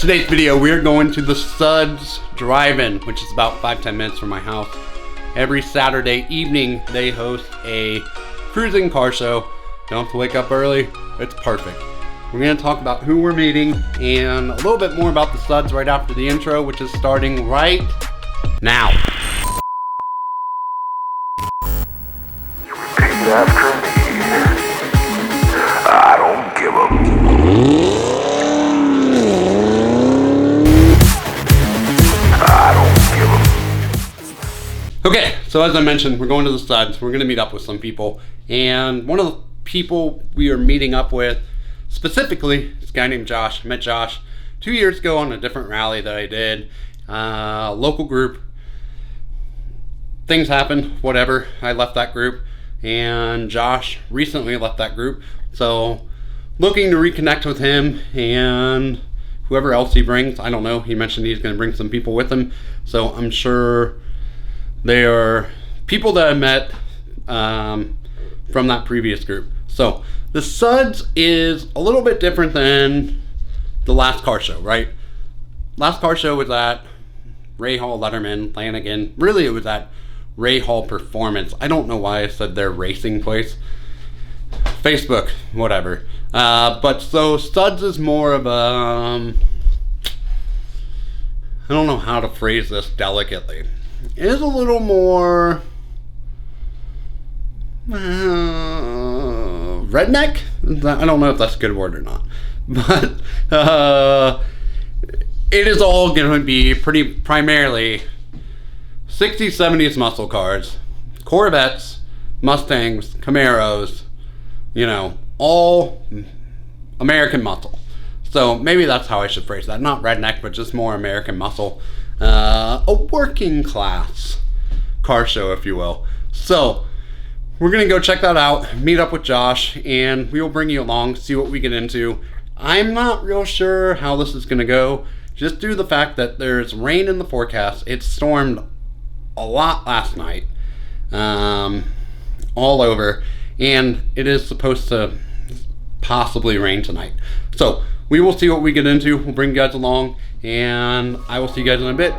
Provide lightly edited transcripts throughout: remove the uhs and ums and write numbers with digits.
Today's video, we're going to the Suds Drive-In, which is about 5-10 minutes from my house. Every Saturday evening, they host a cruising car show. Don't have to wake up early. It's perfect. We're going to talk about who we're meeting and a little bit more about the Suds right after the intro, which is starting right now. Repeat after me. I don't give a... Okay, so as I mentioned, we're going to the Suds. We're going to meet up with some people. And one of the people we are meeting up with specifically is a guy named Josh. I met Josh 2 years ago on a different rally that I did. Local group. Things happened, whatever. I left that group. And Josh recently left that group. So looking to reconnect with him and whoever else he brings. I don't know. He mentioned he's going to bring some people with him. So I'm sure they are people that I met from that previous group. So the Suds is a little bit different than the last car show, right? Last car show was at Ray Hall, Letterman, Lanigan. Really, it was at Ray Hall Performance. I don't know why I said their racing place. Facebook, whatever. But so Suds is more of a... I don't know how to phrase this delicately. It is a little more redneck. I don't know if that's a good word or not, but it is all going to be pretty primarily 60s, 70s muscle cars, Corvettes, Mustangs, Camaros, you know, all American muscle. So maybe that's how I should phrase that. Not redneck, but just more American muscle. A working class car show, if you will. So we're gonna go check that out, meet up with Josh, and we will bring you along, see what we get into. I'm not real sure how this is gonna go, just due to the fact that there's rain in the forecast. It stormed a lot last night, all over, and it is supposed to possibly rain tonight. So we will see what we get into. We'll bring you guys along, and I will see you guys in a bit.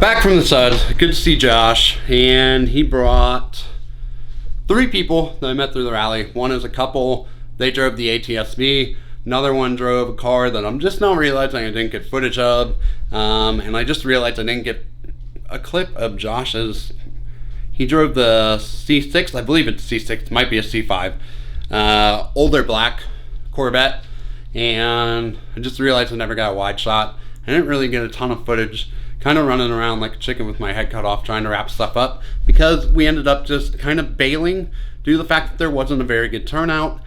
Back from the Suds, good to see Josh, and he brought 3 people that I met through the rally. One is a couple, they drove the ATSV. Another one drove a car that I'm just now realizing I didn't get footage of, and I just realized I didn't get a clip of Josh's. He drove the C6, I believe it's C6, it might be a C5, older black Corvette, and I just realized I never got a wide shot. I didn't really get a ton of footage, kind of running around like a chicken with my head cut off trying to wrap stuff up, because we ended up just kind of bailing due to the fact that there wasn't a very good turnout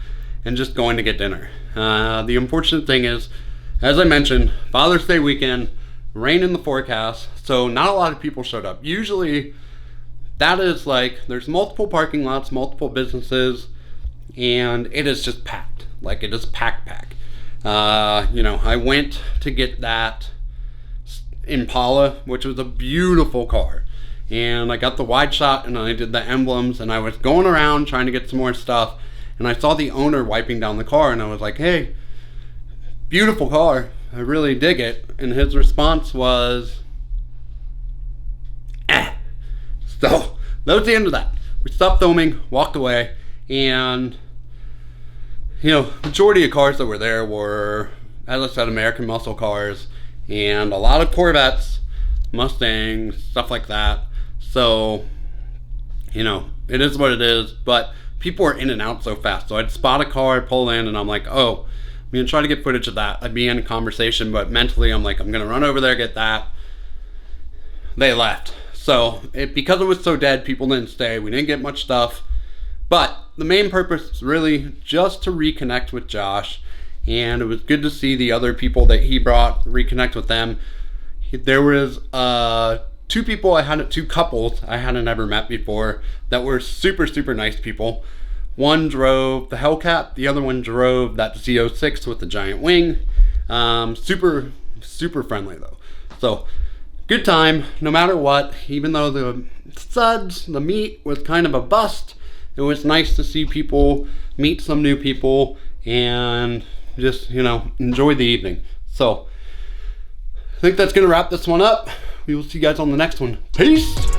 and just going to get dinner. The unfortunate thing is, as I mentioned, Father's Day weekend, rain in the forecast, so not a lot of people showed up. Usually that is like, there's multiple parking lots, multiple businesses, and it is just packed. Like, it is packed. I went to get that Impala, which was a beautiful car, and I got the wide shot and I did the emblems, and I was going around trying to get some more stuff, and I saw the owner wiping down the car, and I was like, hey, beautiful car, I really dig it. And his response was, So that was the end of that. We stopped filming, walked away, and majority of cars that were there were, as I said, American muscle cars, and a lot of Corvettes, Mustangs, stuff like that. So, it is what it is, but people are in and out so fast. So I'd spot a car, I'd pull in, and I'm like, oh, I'm going to try to get footage of that. I'd be in a conversation, but mentally I'm like, I'm going to run over there, get that. They left. So, because it was so dead, people didn't stay. We didn't get much stuff. But the main purpose is really just to reconnect with Josh. And it was good to see the other people that he brought, reconnect with them. There was two couples I hadn't ever met before that were super, super nice people. One drove the Hellcat, the other one drove that Z06 with the giant wing. Super, super friendly though. So, good time, no matter what. Even though the Suds, the meet was kind of a bust, it was nice to see people, meet some new people, and just, enjoy the evening. So, I think that's going to wrap this one up. We will see you guys on the next one. Peace!